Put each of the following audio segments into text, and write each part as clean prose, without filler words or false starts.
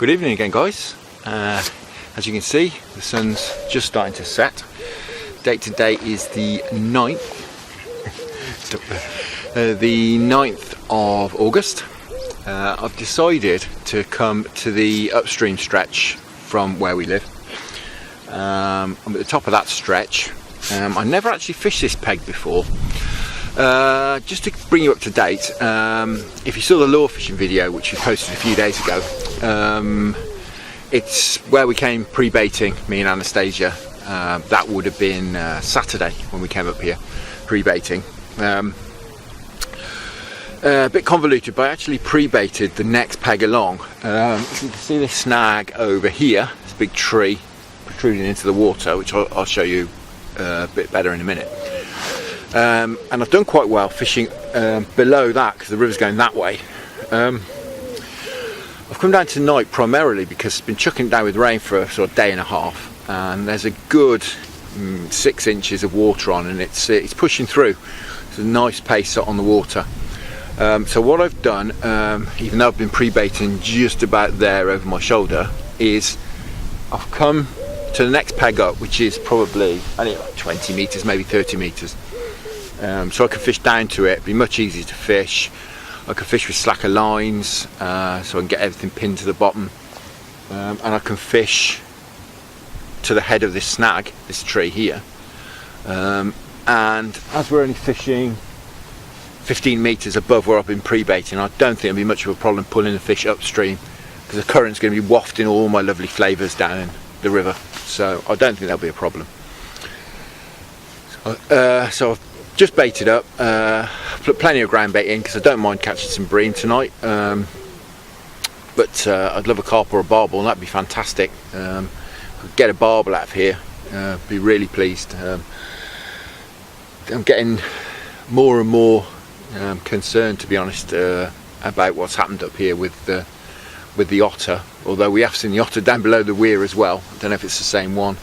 Good evening again, guys. As you can see, the sun's just starting to set. Date today is the 9th, the 9th of August. I've decided to come to the upstream stretch from where we live. I'm at the top of that stretch. I never actually fished this peg before. Just to bring you up to date, if you saw the lure fishing video which we posted a few days ago, it's where we came pre-baiting, me and Anastasia. That would have been Saturday when we came up here pre-baiting. A bit convoluted, but I actually pre-baited the next peg along. You can see this snag over here, this big tree protruding into the water, which I'll show you a bit better in a minute. And I've done quite well fishing below that because the river's going that way. I've come down tonight primarily because it's been chucking down with rain for a sort of day and a half, and there's a good 6 inches of water on, and it's pushing through. It's a nice pace on the water. So what I've done, even though I've been pre-baiting just about there over my shoulder, is I've come to the next peg up, which is probably only like 20 metres, maybe 30 metres. So I can fish down to it. It'd be much easier to fish. I can fish with slacker lines, so I can get everything pinned to the bottom, and I can fish to the head of this snag, this tree here. And as we're only fishing 15 metres above where I've been pre-baiting, I don't think it'll be much of a problem pulling the fish upstream, because the current's going to be wafting all my lovely flavours down the river, so I don't think that'll be a problem. So I've just baited up, put plenty of ground bait in because I don't mind catching some bream tonight, but I'd love a carp or a barbel, and that'd be fantastic. Get a barbel out of here, be really pleased. I'm getting more and more concerned, to be honest, about what's happened up here with the otter, although we have seen the otter down below the weir as well. I don't know if it's the same one.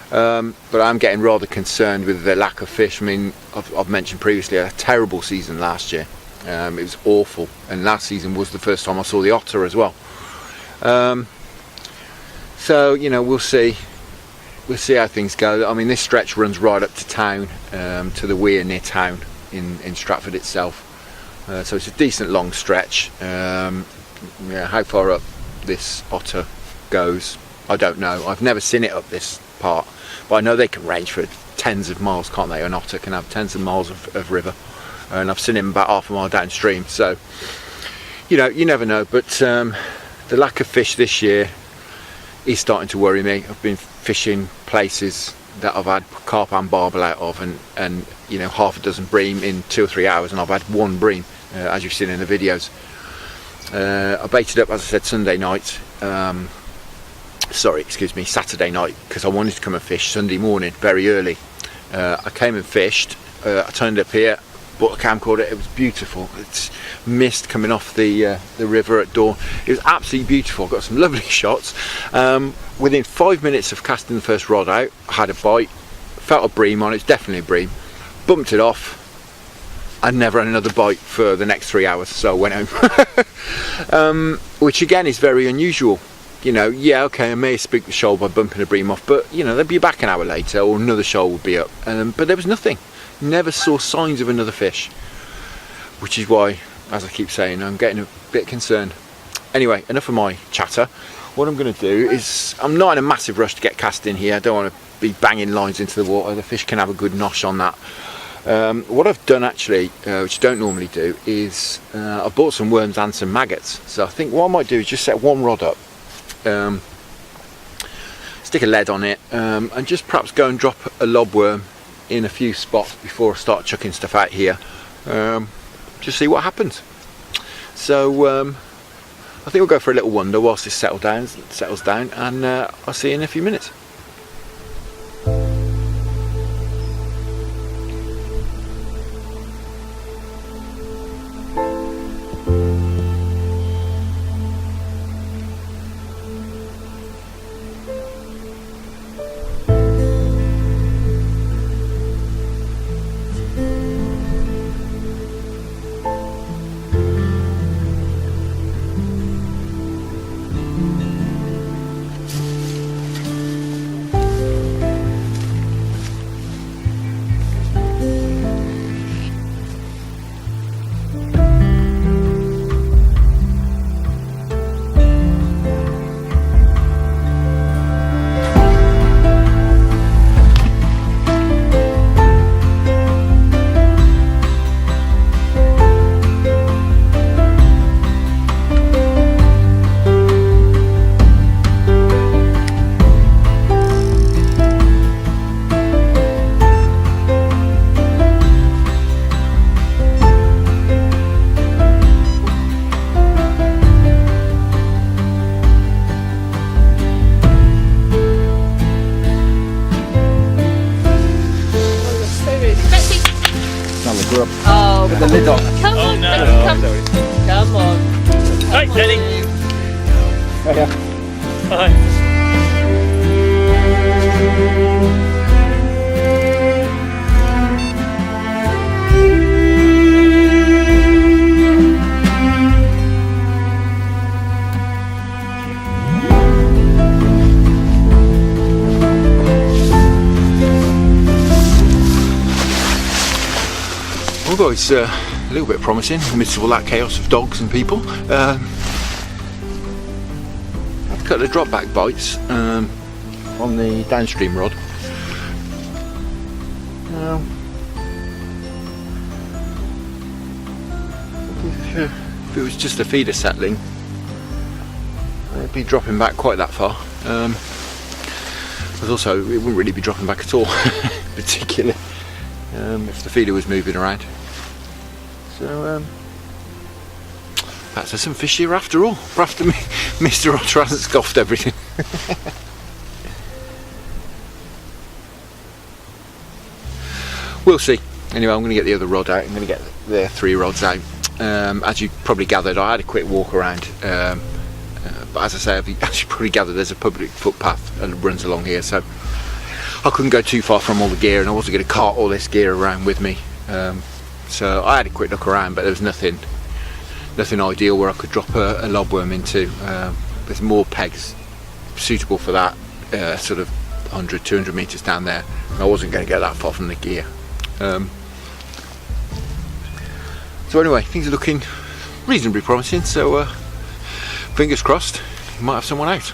But I'm getting rather concerned with the lack of fish. I mean, I've mentioned previously a terrible season last year. It was awful, and last season was the first time I saw the otter as well. So you know, we'll see how things go. I mean, this stretch runs right up to town, to the weir near town in Stratford itself. So it's a decent long stretch. Yeah, how far up this otter goes, I don't know. I've never seen it up this part, but I know they can range for tens of miles, can't they? An otter can have tens of miles of river, and I've seen him about half a mile downstream. So you know, you never know. But the lack of fish this year is starting to worry me. I've been fishing places that I've had carp and barbel out of, and you know, half a dozen bream in 2 or 3 hours, and I've had one bream, as you've seen in the videos. I baited up, as I said, Sunday night. Saturday night, because I wanted to come and fish Sunday morning very early. I came and fished. I turned up here, bought a camcorder. It was beautiful. It's mist coming off the river at dawn. It was absolutely beautiful. Got some lovely shots. Within 5 minutes of casting the first rod out, I had a bite, felt a bream on it. It's definitely a bream. Bumped it off. I never had another bite for the next 3 hours, so I went home. Which again is very unusual. You know, yeah, okay, I may have spooked the shoal by bumping a bream off, but you know, they'd be back an hour later, or another shoal would be up. But there was nothing. Never saw signs of another fish, which is why, as I keep saying, I'm getting a bit concerned. Anyway, enough of my chatter. What I'm going to do is, I'm not in a massive rush to get cast in here. I don't want to be banging lines into the water. The fish can have a good nosh on that. What I've done actually, which I don't normally do, is I've bought some worms and some maggots. So I think what I might do is just set one rod up, stick a lead on it, and just perhaps go and drop a lobworm in a few spots before I start chucking stuff out here. Just see what happens. So I think we'll go for a little wander whilst this settles down, and I'll see you in a few minutes. Oh, With the lid on. come Oh, on, no. come on. Right, Teddy. Oh, yeah. Bye. Although it's a little bit promising in the midst of all that chaos of dogs and people. I've cut the drop back bites on the downstream rod. If it was just a feeder settling, it'd be dropping back quite that far. But also, it wouldn't really be dropping back at all, particularly if the feeder was moving around. So perhaps there's some fish here after all, after Mr. Otter hasn't scoffed everything. We'll see. Anyway, I'm going to get the other rod out. I'm going to get the 3 rods out. As you probably gathered, I had a quick walk around. But as I say, as you probably gathered, there's a public footpath that runs along here, so I couldn't go too far from all the gear, and I wasn't going to cart all this gear around with me. So I had a quick look around, but there was nothing ideal where I could drop a lobworm into. There's more pegs suitable for that, sort of 100, 200 metres down there, and I wasn't going to get that far from the gear. So anyway, things are looking reasonably promising, so fingers crossed, you might have someone out.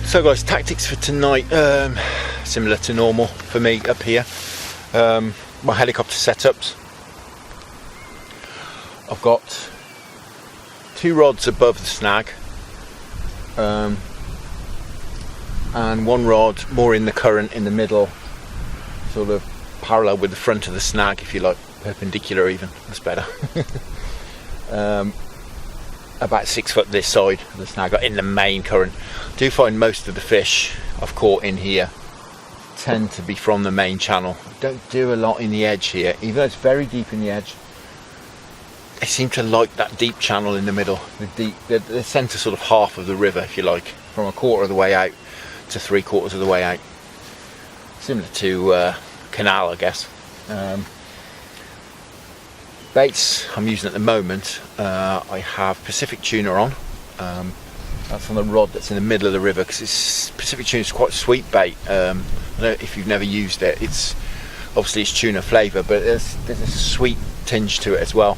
So guys, tactics for tonight, similar to normal for me up here. My helicopter setups. I've got 2 rods above the snag, and 1 rod more in the current in the middle, sort of parallel with the front of the snag, if you like, perpendicular even, that's better. About 6 foot this side of the snag, in the main current. I do find most of the fish I've caught in here tend to be from the main channel. I don't do a lot in the edge here, even though it's very deep in the edge. They seem to like that deep channel in the middle, the centre sort of half of the river, if you like, from a quarter of the way out to 3/4 of the way out. Similar to canal, I guess. Baits I'm using at the moment, I have Pacific tuna on. That's on the rod that's in the middle of the river, because Pacific tuna is quite a sweet bait. I don't know if you've never used it. It's obviously it's tuna flavour, but there's a sweet tinge to it as well.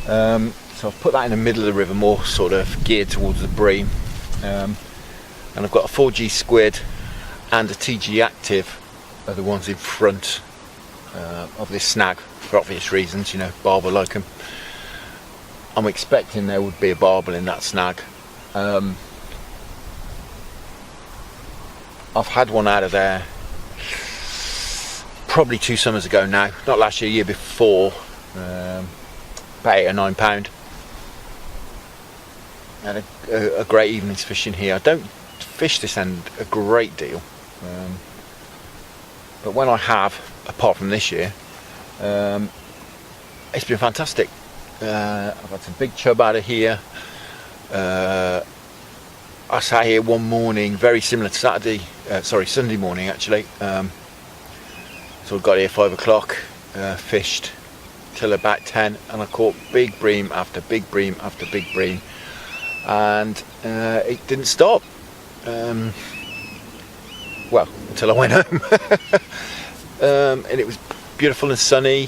So I've put that in the middle of the river, more sort of geared towards the bream. And I've got a 4G squid and a TG active, are the ones in front of this snag, for obvious reasons, you know, barbel like them. I'm expecting there would be a barbel in that snag. I've had one out of there probably 2 summers ago now, not last year, year before, about £8 or £9. Had a great evening's fishing here. I don't fish this end a great deal, but when I have, apart from this year, it's been fantastic. I've had some big chub out of here. I sat here one morning, very similar to Sunday morning actually. So I got here 5 o'clock, fished till about 10, and I caught big bream after big bream after big bream, and it didn't stop. Well, until I went home. And it was beautiful and sunny,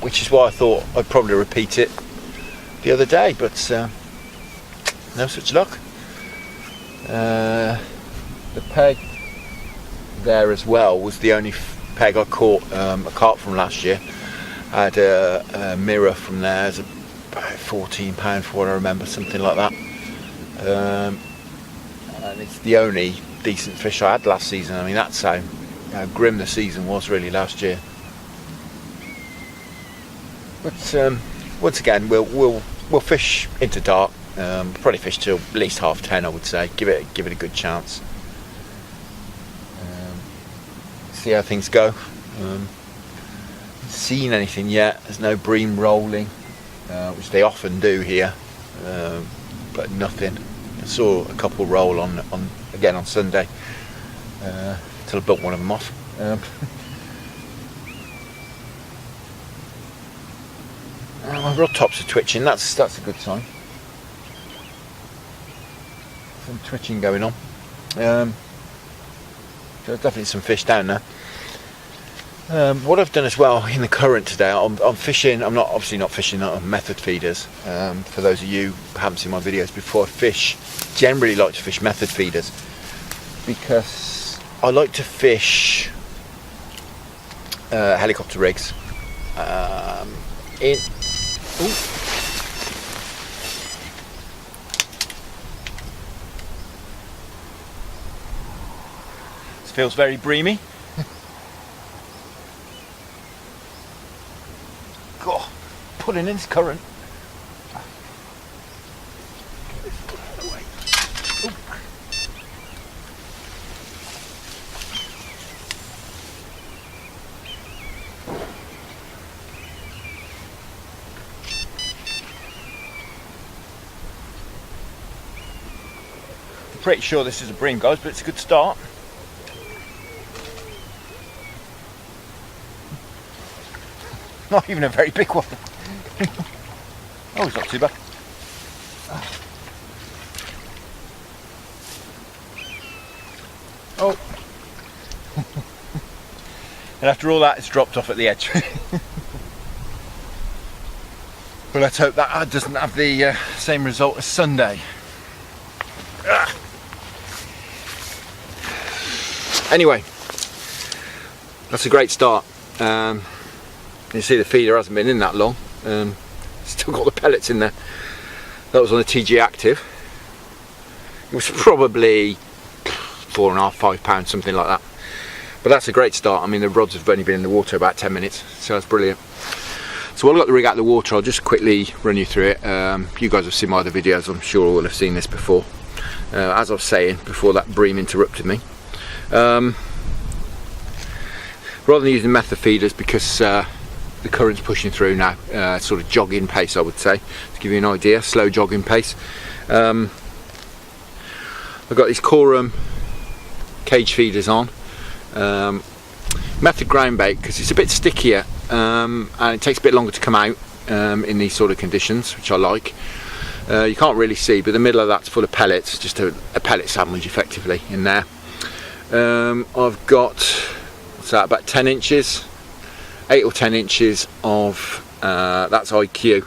which is why I thought I'd probably repeat it the other day, but no such luck. The peg there as well was the only peg I caught a carp from last year. I had a mirror from there, it's about £14 for what I remember, something like that. And it's the only decent fish I had last season. I mean, that's how grim the season was really last year. But once again, we'll fish into dark. Probably fish till at least 10:30, I would say. Give it a good chance. See how things go. Haven't seen anything yet. There's no bream rolling, which they often do here, but nothing. I saw a couple roll on Sunday till I built one of them off. My rod tops are twitching. That's a good sign. Some twitching going on. So there's definitely some fish down there. What I've done as well in the current today, I'm fishing. I'm obviously not fishing on method feeders. For those of you who haven't seen my videos before, generally like to fish method feeders because I like to fish helicopter rigs. This feels very breamy. God, pulling in this current. Pretty sure this is a bream, guys, but it's a good start. Not even a very big one. Oh, it's not too bad. Oh. And after all that, it's dropped off at the edge. Well, let's hope that doesn't have the same result as Sunday. Anyway, that's a great start. You see the feeder hasn't been in that long. Still got the pellets in there. That was on a TG Active. It was probably 4.5, 5 pounds, something like that. But that's a great start. I mean, the rods have only been in the water about 10 minutes, so that's brilliant. So while I've got the rig out of the water, I'll just quickly run you through it. You guys have seen my other videos, I'm sure all have seen this before. As I was saying before that bream interrupted me, rather than using method feeders, because the current's pushing through now, sort of jogging pace, I would say, to give you an idea, slow jogging pace. I've got these Corum cage feeders on, method ground bait because it's a bit stickier, and it takes a bit longer to come out in these sort of conditions, which I like. You can't really see, but the middle of that's full of pellets, just a pellet sandwich effectively in there. I've got, what's that, about 10 inches, 8 or 10 inches of, that's IQ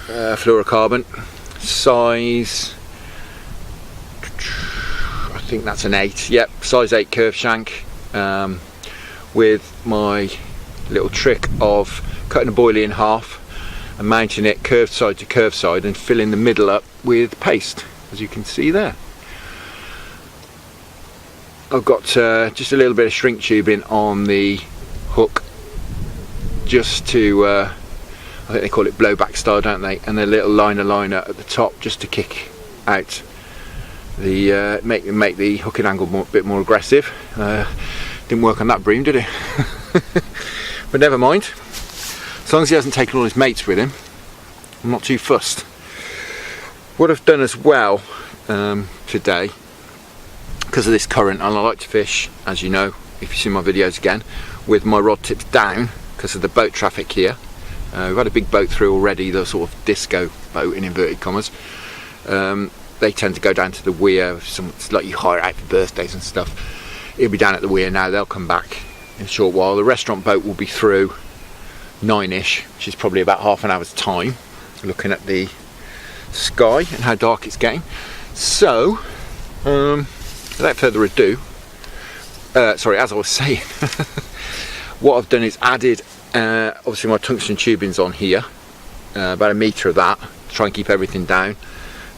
fluorocarbon, size, I think that's an 8, yep, size 8 curve shank, with my little trick of cutting a boilie in half and mounting it curved side to curved side and filling the middle up with paste, as you can see there. I've got just a little bit of shrink tubing on the hook, just to, I think they call it blowback style, don't they? And a little liner at the top, just to kick out the, make the hooking angle a bit more aggressive. Didn't work on that bream, did it? But never mind. As long as he hasn't taken all his mates with him, I'm not too fussed. What I've done as well today, because of this current, and I like to fish, as you know, if you've seen my videos again, with my rod tips down because of the boat traffic here. We've had a big boat through already, the sort of disco boat in inverted commas. They tend to go down to the weir, like you hire out for birthdays and stuff. It'll be down at the weir now, they'll come back in a short while. The restaurant boat will be through 9ish, which is probably about half an hour's time, looking at the sky and how dark it's getting. So without further ado, sorry, as I was saying, what I've done is added obviously my tungsten tubing's on here, about a metre of that, to try and keep everything down,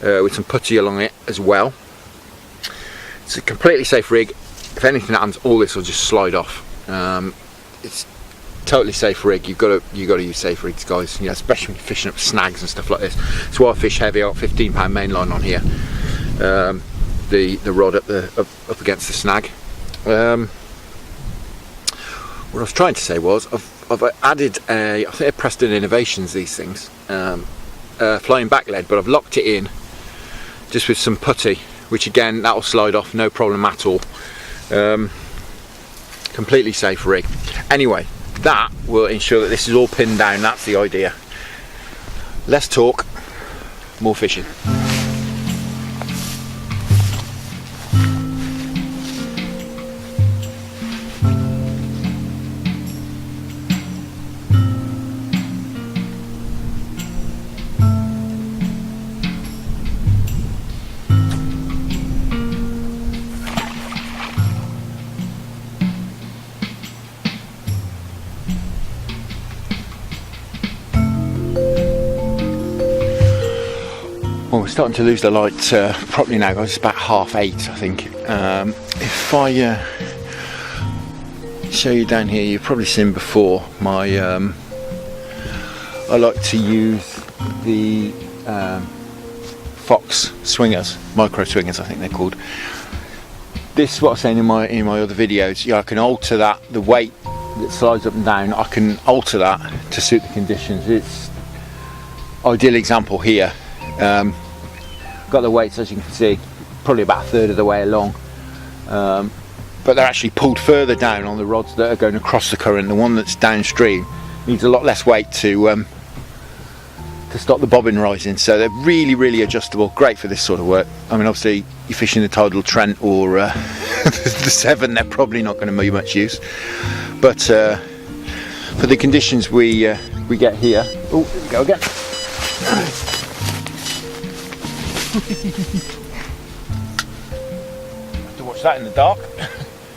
with some putty along it as well. It's a completely safe rig. If anything happens, all this will just slide off. It's totally safe rig. You've got to use safe rigs, guys. You know, especially when you're fishing up snags and stuff like this. That's why I fish heavy. I got 15 pound main line on here. The rod up against the snag. What I was trying to say was I've added I think they're Preston Innovations, these things, flying back lead, but I've locked it in just with some putty, which again, that'll slide off, no problem at all. Completely safe rig. Anyway, that will ensure that this is all pinned down. That's the idea. Less talk, more fishing. Well, we're starting to lose the light properly now, guys. It's about 8:30, I think. If I show you down here, you've probably seen before my I like to use the Fox swingers, micro swingers I think they're called. This is what I was saying in my other videos. Yeah, I can alter that, the weight that slides up and down, I can alter that to suit the conditions. It's ideal example here. Got the weights, as you can see, probably about a third of the way along, but they're actually pulled further down on the rods that are going across the current. The one that's downstream needs a lot less weight to stop the bobbin rising, so they're really adjustable, great for this sort of work. I mean, obviously you're fishing the tidal Trent or the Severn, they're probably not going to be much use, but for the conditions we get here. Oh, there we go again. Have to watch that in the dark.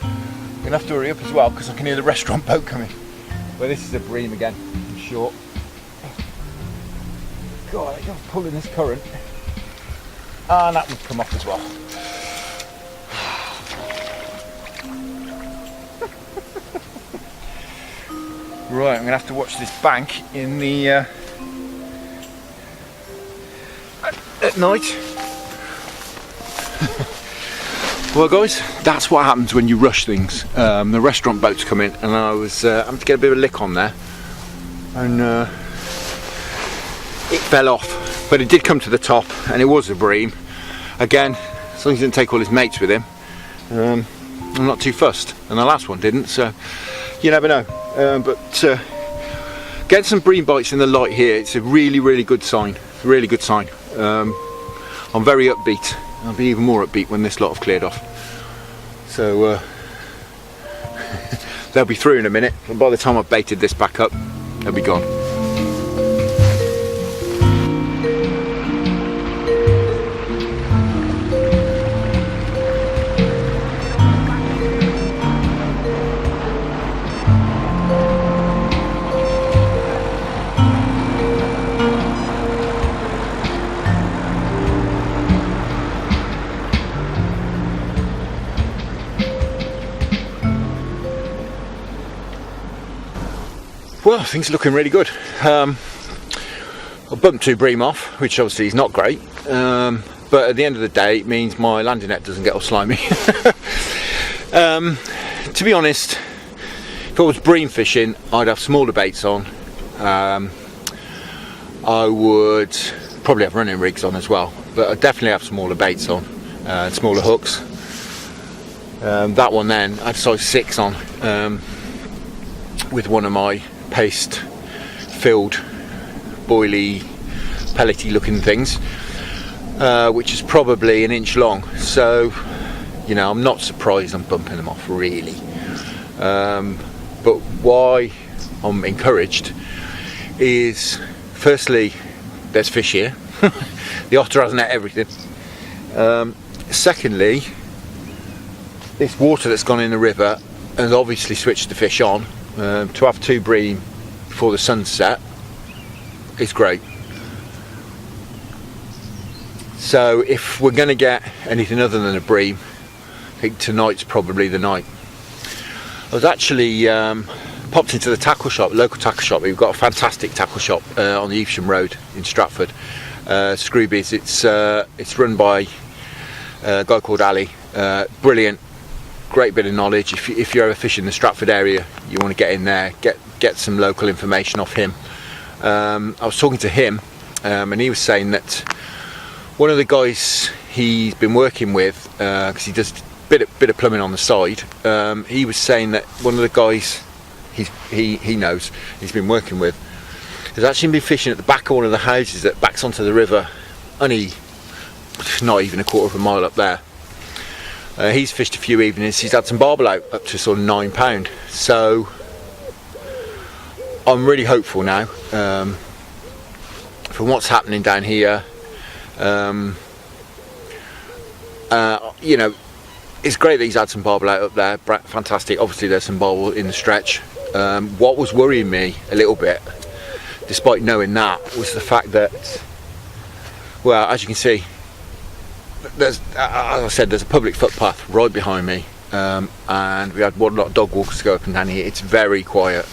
I'm gonna have to hurry up as well because I can hear the restaurant boat coming. Well, this is a Bream again, I'm short. God, I got pulling this current, and that would come off as well. Right, I'm gonna have to watch this bank in the at night. Well, guys, that's what happens when you rush things. The restaurant boat's come in, and I was having to get a bit of a lick on there, and it fell off, but it did come to the top, and it was a Bream. Again, as long as he didn't take all his mates with him, I'm not too fussed, and the last one didn't, so you never know. But getting some Bream bites in the light here, it's a really good sign. Really good sign. I'm very upbeat. I'll be even more upbeat when this lot have cleared off. So they'll be through in a minute, and by the time I've baited this back up, they'll be gone. Well, things are looking really good. I bumped 2 Bream off, which obviously is not great, but at the end of the day it means my landing net doesn't get all slimy. To be honest, if I was Bream fishing, I'd have smaller baits on. I would probably have running rigs on as well, but I'd definitely have smaller baits on, smaller hooks. That one then, I had size 6 on, with one of my paste filled boily pellety looking things, which is probably 1 inch long, so you know, I'm not surprised I'm bumping them off really. But why I'm encouraged is, firstly, there's fish here. The otter hasn't ate everything. Secondly, this water that's gone in the river has obviously switched the fish on. To have 2 bream before the sunset is great. So if we're going to get anything other than a bream, I think tonight's probably the night. I was actually popped into the tackle shop, local tackle shop. We've got a fantastic tackle shop on the Evesham Road in Stratford. Scroobies. It's run by a guy called Ali. Brilliant, great bit of knowledge. If you're ever fishing the Stratford area, you want to get in there, get some local information off him. I was talking to him, and he was saying that one of the guys he's been working with, because he does bit of plumbing on the side, he was saying that one of the guys he knows, he's been working with, has actually been fishing at the back of one of the houses that backs onto the river, only not even a quarter of a mile up there. He's fished a few evenings. He's had some barbel out up to sort of £9. So I'm really hopeful now, from what's happening down here. You know, it's great that he's had some barbel out up there. Fantastic. Obviously there's some barbel in the stretch. What was worrying me a little bit, despite knowing that, was the fact that, well, as you can see, there's, as I said, there's a public footpath right behind me, and we had one lot of dog walkers go up and down here. It's very quiet.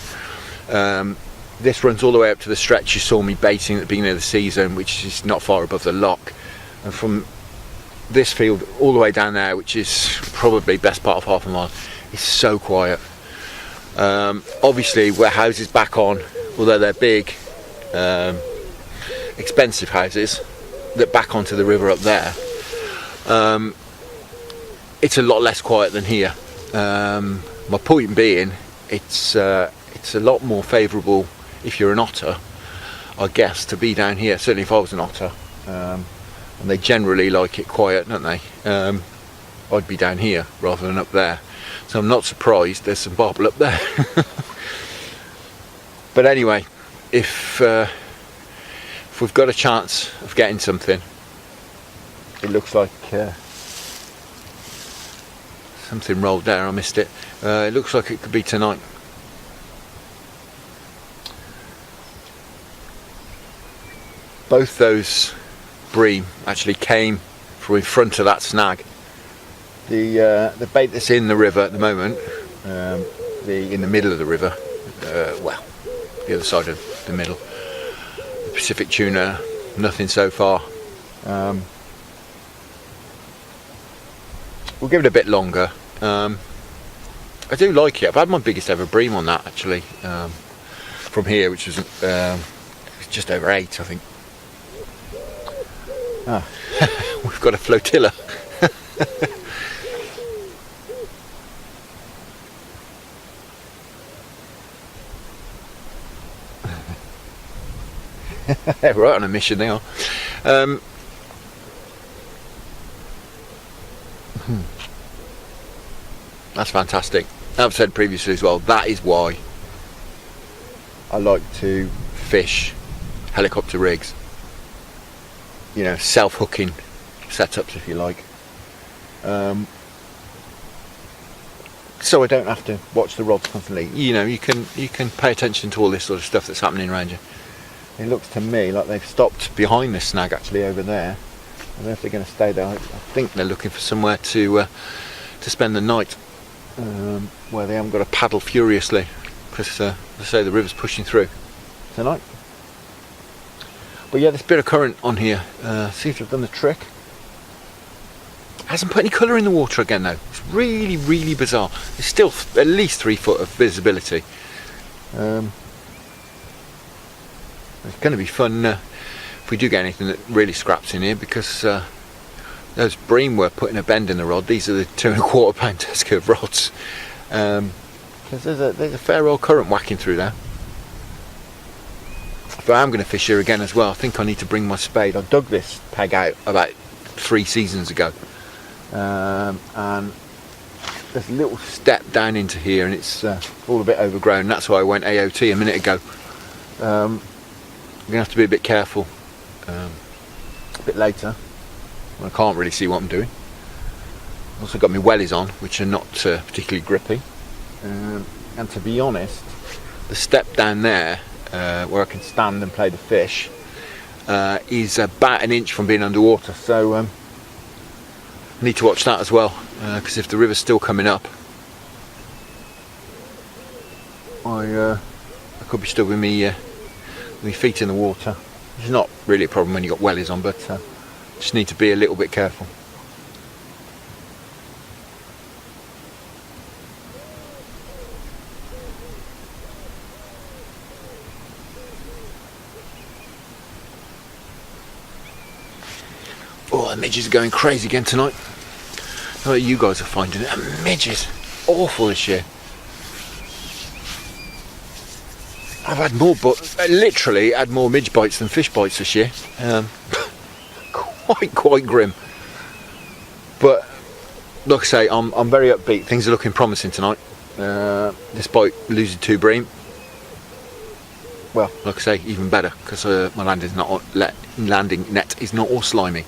This runs all the way up to the stretch you saw me baiting at the beginning of the season, which is not far above the lock, and from this field all the way down there, which is probably best part of half a mile, is so quiet. Obviously where houses back on, although they're big, expensive houses that back onto the river up there, it's a lot less quiet than here. My point being, it's a lot more favourable if you're an otter, I guess, to be down here. Certainly if I was an otter, and they generally like it quiet, don't they? I'd be down here rather than up there, so I'm not surprised there's some barbel up there. But anyway, if we've got a chance of getting something, it looks like something rolled there, I missed it. It looks like it could be tonight. Both those bream actually came from in front of that snag. The bait that's in the river at the moment, in the middle of the river, well, the other side of the middle, the Pacific tuna, nothing so far. We'll give it a bit longer. I do like it. I've had my biggest ever bream on that actually, from here, which was just over 8, I think. Ah, we've got a flotilla. They're right on a mission, they are. That's fantastic. I've said previously as well, that is why I like to fish helicopter rigs. You know, self-hooking setups, if you like. So I don't have to watch the rods constantly. You know, you can pay attention to all this sort of stuff that's happening around you. It looks to me like they've stopped behind this snag actually over there. I don't know if they're going to stay there. I think they're looking for somewhere to spend the night, where they haven't got to paddle furiously, because as I say, the river's pushing through tonight. But yeah, this bit of current on here seems to have done the trick. Hasn't put any colour in the water again though. It's really, really bizarre. There's still at least 3 foot of visibility. It's going to be fun if we do get anything that really scraps in here, because those bream were putting a bend in the rod. These are the 2 1/4 pound test curve rods. Because there's a fair old current whacking through there. But I'm going to fish here again as well. I think I need to bring my spade. I dug this peg out about 3 seasons ago, and there's a little step down into here, and it's all a bit overgrown. That's why I went AOT a minute ago. I'm gonna have to be a bit careful a bit later. I can't really see what I'm doing. I've also got my wellies on, which are not particularly grippy. And to be honest, the step down there where I can stand and play the fish is about an inch from being underwater, so I need to watch that as well, because if the river's still coming up, I could be stuck with me feet in the water, which is not really a problem when you've got wellies on, but just need to be a little bit careful. Oh, the midges are going crazy again tonight. How about you guys are finding it? The midges, awful this year. I've had more, literally had more midge bites than fish bites this year. Quite grim. But like I say, I'm very upbeat. Things are looking promising tonight. Despite losing 2 bream. Well, like I say, even better, because my landing net is not all slimy.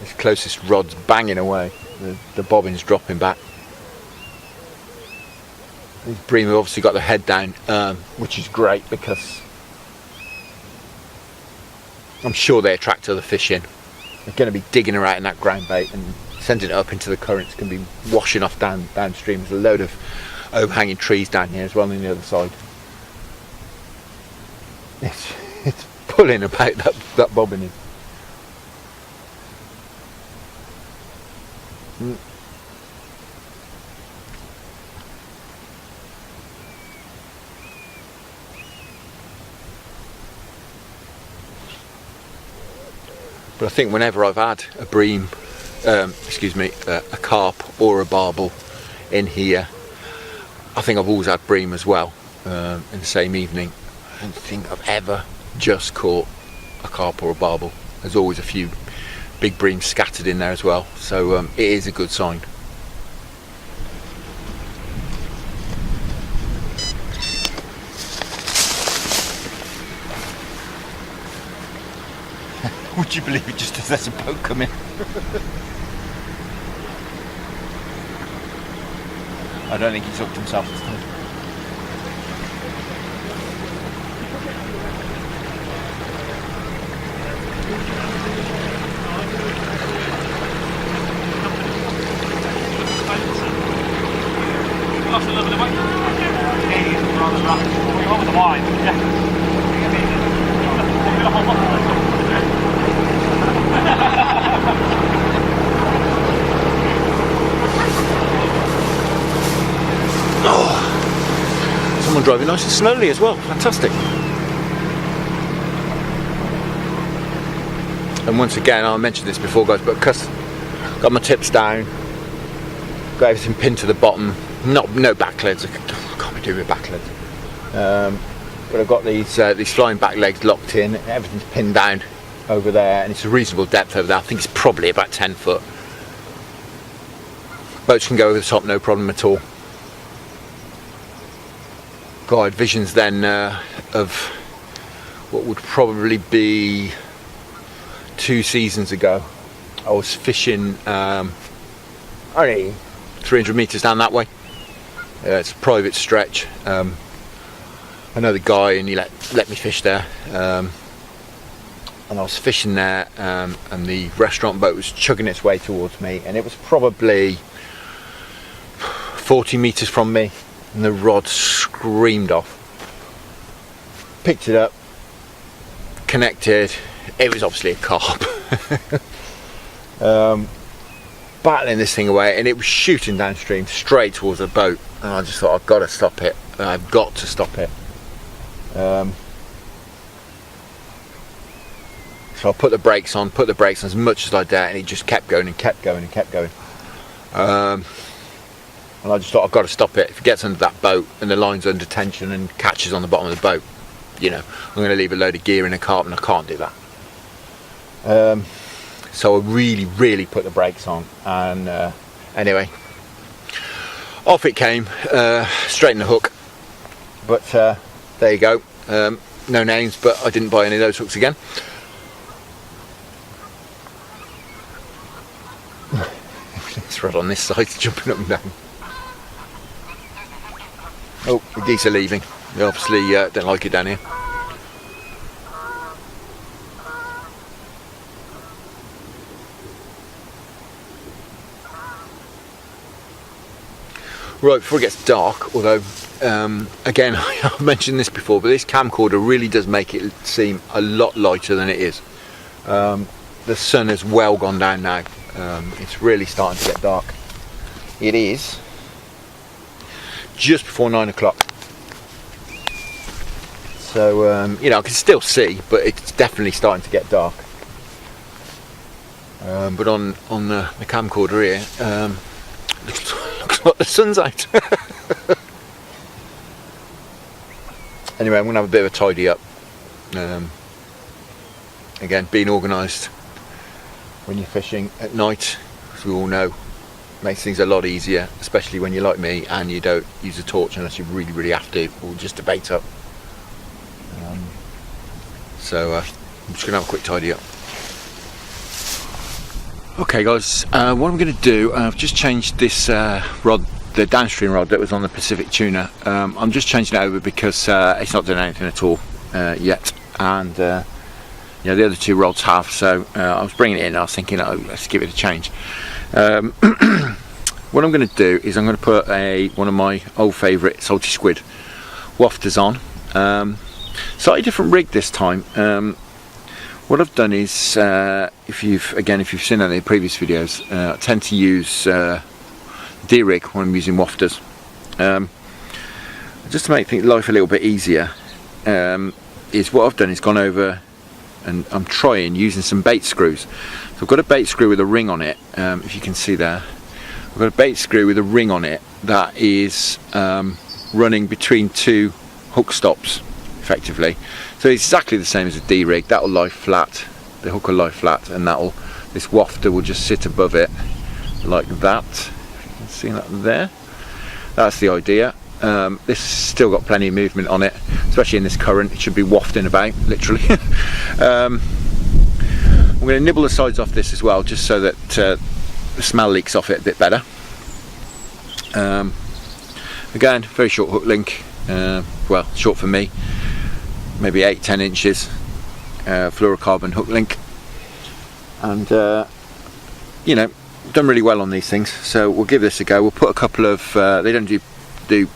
This closest rod's banging away. The bobbin's dropping back. These bream have obviously got their head down, which is great, because I'm sure they attract other fish in. They're going to be digging around in that ground bait and sending it up into the current. It's going to be washing off downstream. There's a load of overhanging trees down here as well on the other side. It's pulling about that bobbin in. But I think whenever I've had a bream, a carp or a barbel in here, I think I've always had bream as well in the same evening. I don't think I've ever just caught a carp or a barbel. There's always a few big bream scattered in there as well, so it is a good sign. Would you believe it, just as there's a boat coming? I don't think he's hooked himself this time. Lost a little bit of weight. Over the line, yeah. Oh, someone driving nice and slowly as well. Fantastic. And once again, I mentioned this before, guys, but because I've got my tips down, got everything pinned to the bottom. No back legs. I can't be doing with back legs. But I've got these flying back legs locked in. Everything's pinned down over there, and it's a reasonable depth over there. I think it's probably about 10 foot. Boats can go over the top, no problem at all. God, I had visions then of what would probably be 2 seasons ago. I was fishing only 300 metres down that way. It's a private stretch. I know the guy, and he let me fish there. And I was fishing there, and the restaurant boat was chugging its way towards me, and it was probably 40 metres from me, and the rod screamed off. Picked it up, connected. It was obviously a carp. Battling this thing away, and it was shooting downstream straight towards the boat, and I just thought, I've got to stop it. I've got to stop it. So I put the brakes on as much as I dare, and it just kept going and kept going and kept going. And I just thought, I've got to stop it. If it gets under that boat and the line's under tension and catches on the bottom of the boat, you know, I'm going to leave a load of gear in a cart, and I can't do that. So I really put the brakes on, and anyway, off it came, straight in the hook. But there you go, no names, but I didn't buy any of those hooks again. This rod on this side's jumping up and down. Oh, the geese are leaving. They obviously don't like it down here. Right, before it gets dark, although again, I've mentioned this before, but this camcorder really does make it seem a lot lighter than it is. The sun has well gone down now. It's really starting to get dark. It is just before 9 o'clock. So, you know, I can still see, but it's definitely starting to get dark. But on the camcorder here, looks like the sun's out. Anyway, I'm going to have a bit of a tidy up. Again, being organised when you're fishing at night, as we all know, makes things a lot easier, especially when you're like me and you don't use a torch unless you really have to, or just a bait up. So I'm just going to have a quick tidy up. Okay guys, what I'm going to do, I've just changed this rod, the downstream rod that was on the Pacific tuna. I'm just changing it over because it's not doing anything at all yet, and you know, the other two rods have, so I was bringing it in and I was thinking, oh, let's give it a change. What I'm going to do is I'm going to put one of my old favourite salty squid wafters on. Slightly different rig this time. What I've done is, if you've seen any of the previous videos, I tend to use D-rig when I'm using wafters. Just to make life a little bit easier, is what I've done is gone over and I'm trying using some bait screws. So I've got a bait screw with a ring on it, if you can see there. I've got a bait screw with a ring on it that is running between two hook stops, effectively. So it's exactly the same as a D-rig. That'll lie flat, the hook will lie flat, and this wafter will just sit above it like that. If you can see that there. That's the idea. This has still got plenty of movement on it, especially in this current. It should be wafting about, literally. I'm going to nibble the sides off this as well, just so that the smell leaks off it a bit better. Again, very short hook link, well, short for me, maybe 8-10 inches, fluorocarbon hook link, and you know, done really well on these things, so we'll give this a go. We'll put a couple of, they don't do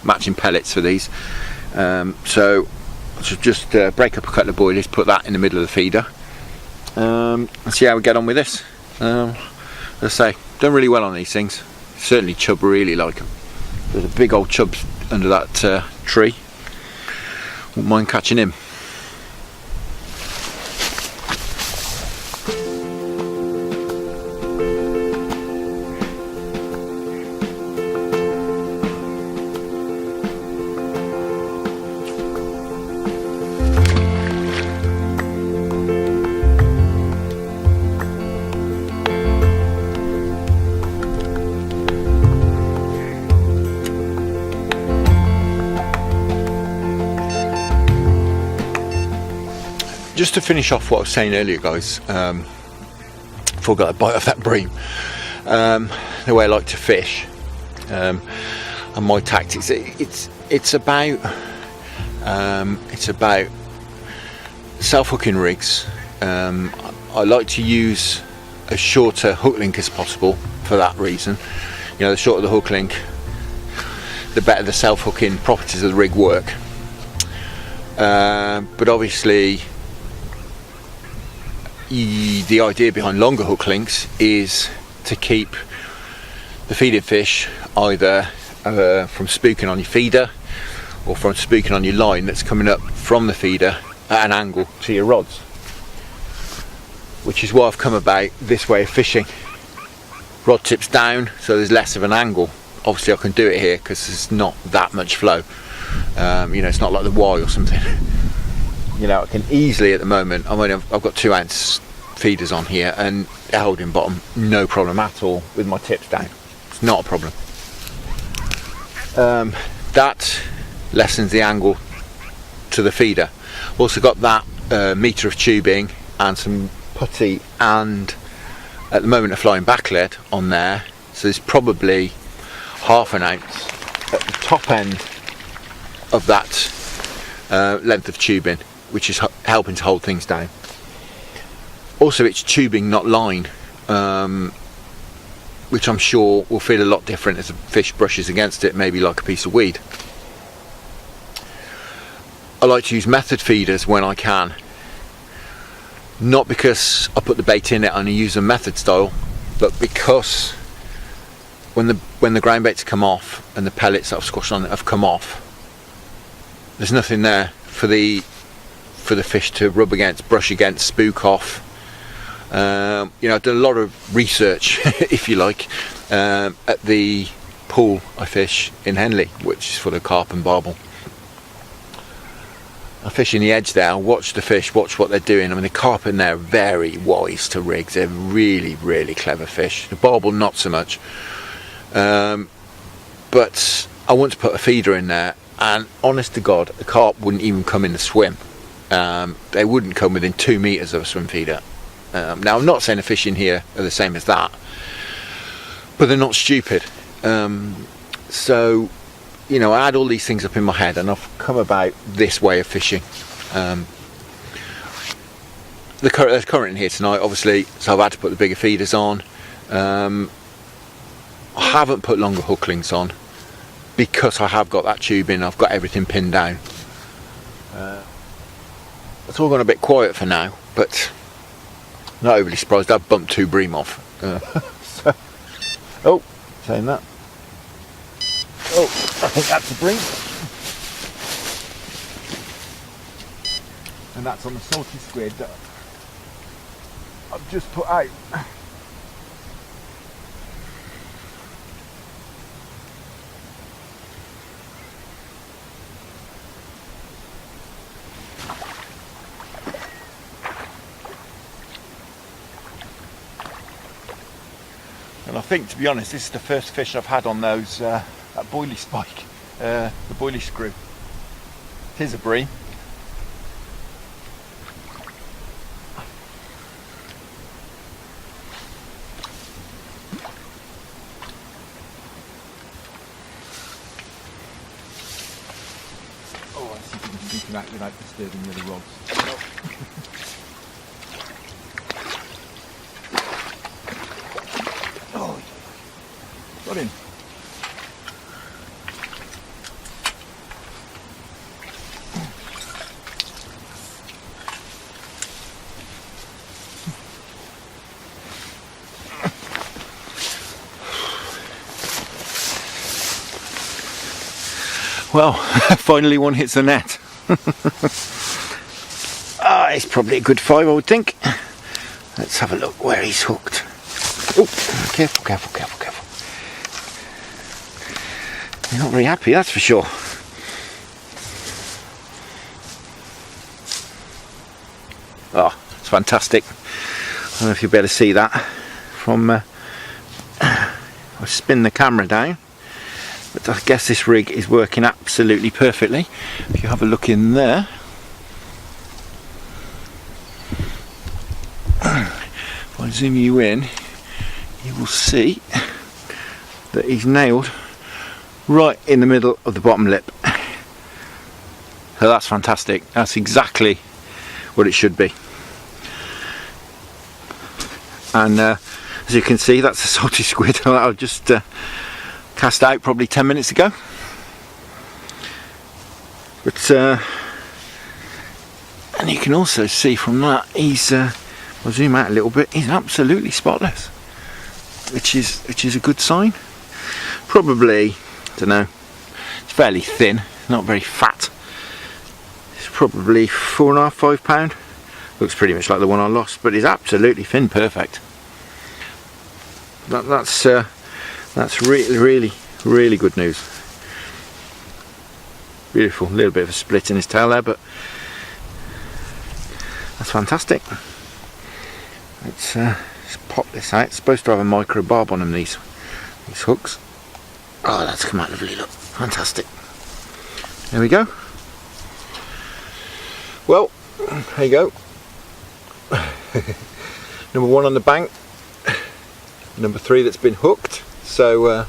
matching pellets for these, so just break up a couple of boilies, put that in the middle of the feeder, and see how we get on with this. As I say, done really well on these things. Certainly chub really like them. There's a big old chub under that tree. Wouldn't mind catching him. Just to finish off what I was saying earlier, guys, before I got a bite off that bream, the way I like to fish, and my tactics, it's about self-hooking rigs. I like to use a shorter hook link as possible for that reason. You know, the shorter the hook link, the better the self-hooking properties of the rig work. But obviously, the idea behind longer hook links is to keep the feeding fish either from spooking on your feeder or from spooking on your line that's coming up from the feeder at an angle to your rods, which is why I've come about this way of fishing. Rod tips down, so there's less of an angle. Obviously I can do it here because there's not that much flow, You know, it's not like the weir or something. You know, I can easily at the moment, I mean, I've got 2 ounce feeders on here and they're holding bottom, no problem at all with my tips down. It's not a problem. That lessens the angle to the feeder. Also got that metre of tubing and some putty, and at the moment a flying backlet on there, so there's probably ½ an ounce at the top end of that length of tubing, which is helping to hold things down. Also, it's tubing, not line, which I'm sure will feel a lot different as a fish brushes against it, maybe like a piece of weed. I like to use method feeders when I can, not because I put the bait in it and I use a method style, but because when the ground baits come off and the pellets that I've squashed on it have come off, there's nothing there for the fish to rub against, brush against, spook off. You know, I've done a lot of research, if you like, at the pool I fish in Henley, which is full of carp and barbel. I fish in the edge there, I watch the fish, watch what they're doing. I mean, the carp in there are very wise to rigs, they're really, really clever fish. The barbel not so much. But I want to put a feeder in there, and honest to God, the carp wouldn't even come in the swim. They wouldn't come within 2 meters of a swim feeder. Now, I'm not saying the fish in here are the same as that, but they're not stupid. So, you know, I had all these things up in my head and I've come about this way of fishing. There's current in here tonight, obviously, so I've had to put the bigger feeders on. I haven't put longer hook links on because I have got that tubing, I've got everything pinned down. It's all gone a bit quiet for now, but not overly surprised. I've bumped 2 bream off. So, oh, saying that. Oh, I think that's a bream. And that's on the salty squid that I've just put out. And I think, to be honest, this is the first fish I've had on those that boilie spike, the boilie screw. Here's a bream. Oh, I see if you can sneak him out without disturbing the other rods. Oh, got him. Well, finally one hits the net. It's probably a good 5, I would think. Let's have a look where he's hooked. Oh, careful, careful, careful, careful. You're not very happy, that's for sure. Oh, it's fantastic. I don't know if you'll be able to see that from... I'll spin the camera down. But I guess this rig is working absolutely perfectly. If you have a look in there, if I zoom you in, you will see that he's nailed right in the middle of the bottom lip. So that's fantastic. That's exactly what it should be. And as you can see, that's a salty squid. I'll just cast out probably 10 minutes ago. But and you can also see from that he's I'll zoom out a little bit, he's absolutely spotless, which is a good sign. Probably, I don't know, it's fairly thin, not very fat. It's probably 4.5, 5 pound. Looks pretty much like the one I lost, but it's absolutely fin perfect. That's really, really, really good news. Beautiful. A little bit of a split in his tail there, but that's fantastic. Let's just pop this out. It's supposed to have a micro barb on them, these hooks. Oh, that's come out lovely, look. Fantastic. There we go. Well, there you go. Number 1 on the bank. Number 3 that's been hooked. So,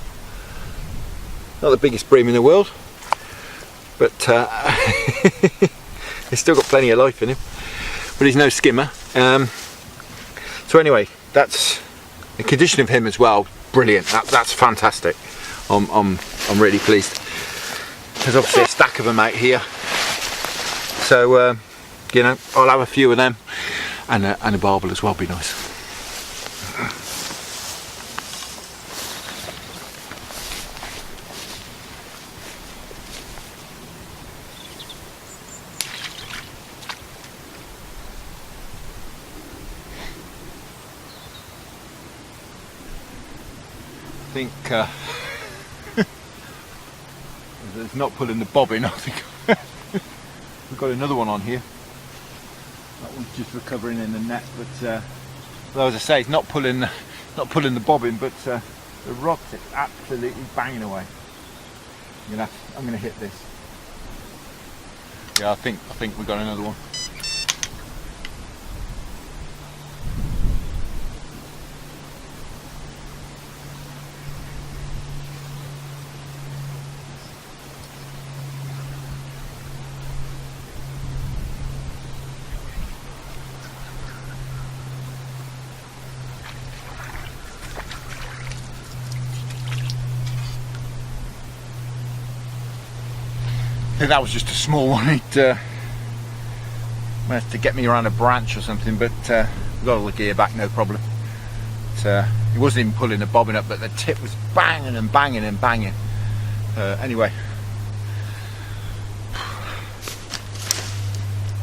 not the biggest bream in the world, but he's still got plenty of life in him. But he's no skimmer. So anyway, that's the condition of him as well. Brilliant. That's fantastic. I'm really pleased. There's obviously a stack of them out here. So you know, I'll have a few of them, and a barbel as well. Be nice. I think it's not pulling the bobbin. I think we've got another one on here. That one's just recovering in the net, but well, as I say, it's not pulling the bobbin, but the rod tip's absolutely banging away. I'm gonna hit this. Yeah, I think we've got another one. I think that was just a small one. He'd managed to get me around a branch or something, but we got all the gear back, no problem. He wasn't even pulling the bobbin up, but the tip was banging and banging and banging. Anyway,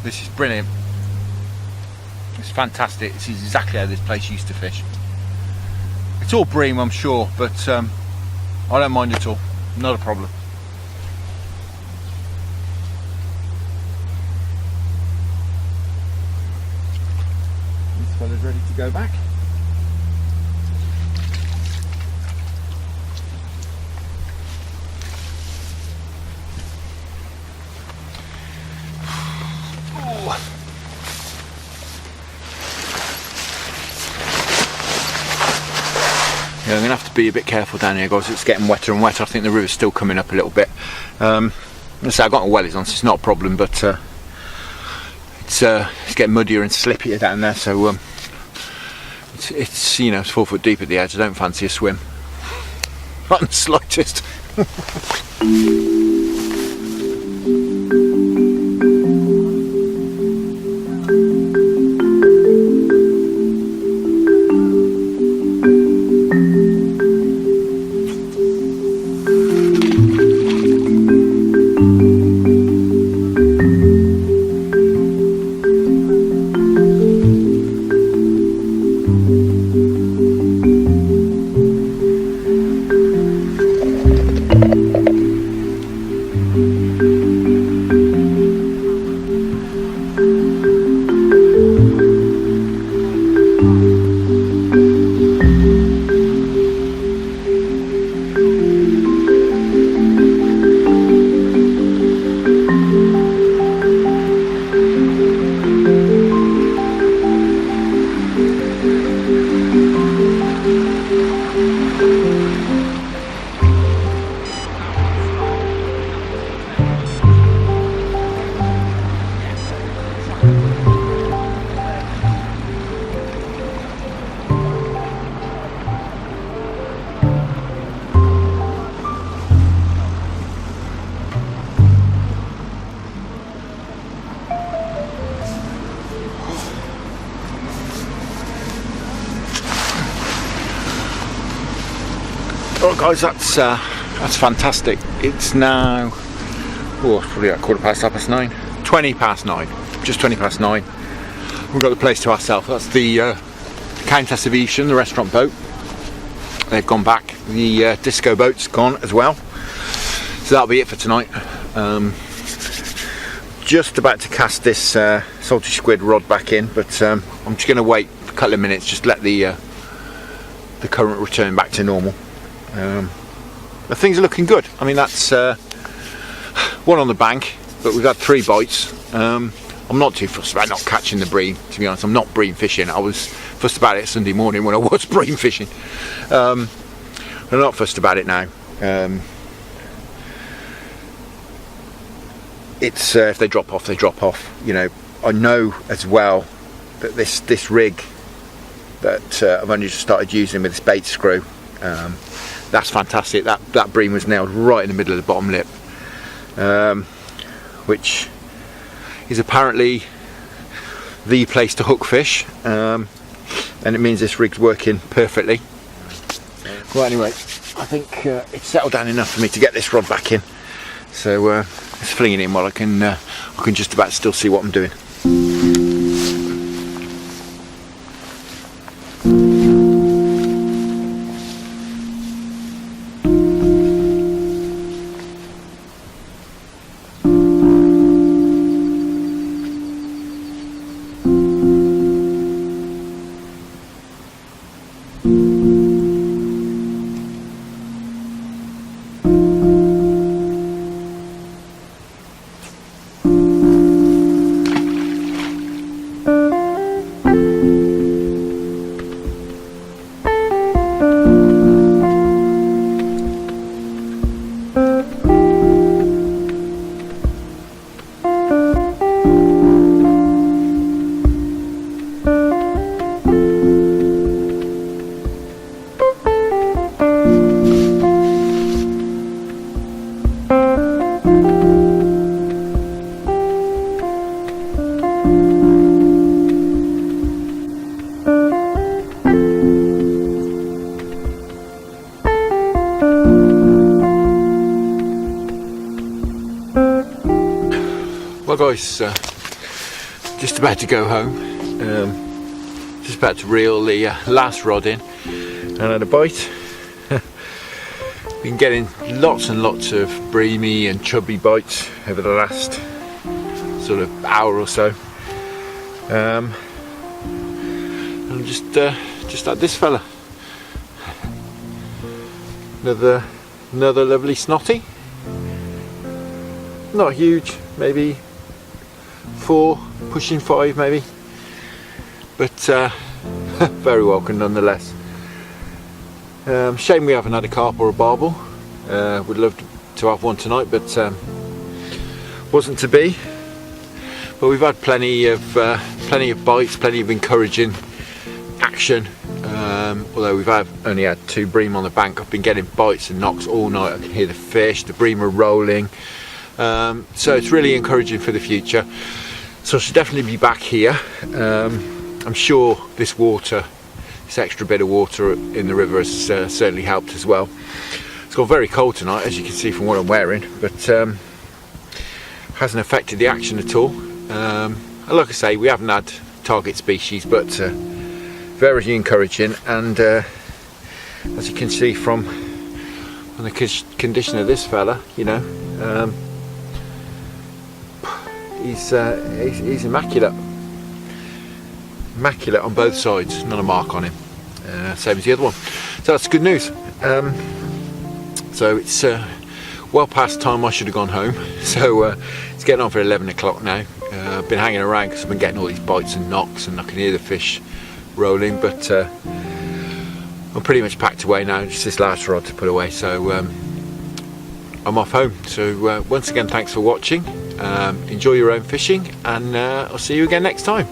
this is brilliant. It's fantastic. This is exactly how this place used to fish. It's all bream, I'm sure, but I don't mind at all. Not a problem. Fella's ready to go back. Yeah, I'm going to have to be a bit careful down here, guys. It's getting wetter and wetter. I think the river's still coming up a little bit. I've got my wellies on, so it's not a problem, but it's getting muddier and slippier down there, so it's you know, it's 4 foot deep at the edge. I don't fancy a swim, not in the slightest. Well, guys, that's fantastic. It's now probably at 9:15, 20 past 9, just 20 past 9. We've got the place to ourselves. That's the Countess of Evesham, the restaurant boat. They've gone back. The disco boat's gone as well. So that'll be it for tonight. just about to cast this salty squid rod back in, but I'm just going to wait a couple of minutes, just let the current return back to normal. But things are looking good. I mean, that's one on the bank, but we've had 3 bites. I'm not too fussed about not catching the bream, to be honest. I'm not bream fishing. I was fussed about it Sunday morning when I was bream fishing. I'm not fussed about it now. It's if they drop off, they drop off. You know, I know as well that this rig that I've only just started using with this bait screw, that's fantastic. That bream was nailed right in the middle of the bottom lip, which is apparently the place to hook fish, and it means this rig's working perfectly. Well, anyway, I think it's settled down enough for me to get this rod back in, so let's fling it in while I can just about still see what I'm doing. Well guys, just about to go home, just about to reel the last rod in, and had a bite. Been getting lots and lots of breamy and chubby bites over the last sort of hour or so, and just like this fella, another lovely snotty, not huge, maybe 4, pushing 5 maybe, but very welcome nonetheless. Shame we haven't had a carp or a barbel. Would love to have one tonight, but wasn't to be. But we've had plenty of bites, plenty of encouraging action. Although we've only had 2 bream on the bank, I've been getting bites and knocks all night. I can hear the fish, the bream are rolling. So it's really encouraging for the future. So I should definitely be back here. I'm sure this water, this extra bit of water in the river has certainly helped as well. It's got very cold tonight, as you can see from what I'm wearing, but hasn't affected the action at all. And like I say, we haven't had target species, but very encouraging. And as you can see from the condition of this fella, you know, he's immaculate on both sides, not a mark on him, same as the other one, so that's good news. So it's well past time I should have gone home, so it's getting on for 11 o'clock now. I've been hanging around because I've been getting all these bites and knocks and I can hear the fish rolling, but I'm pretty much packed away now, just this last rod to put away, so I'm off home. So once again, thanks for watching. Enjoy your own fishing, and I'll see you again next time.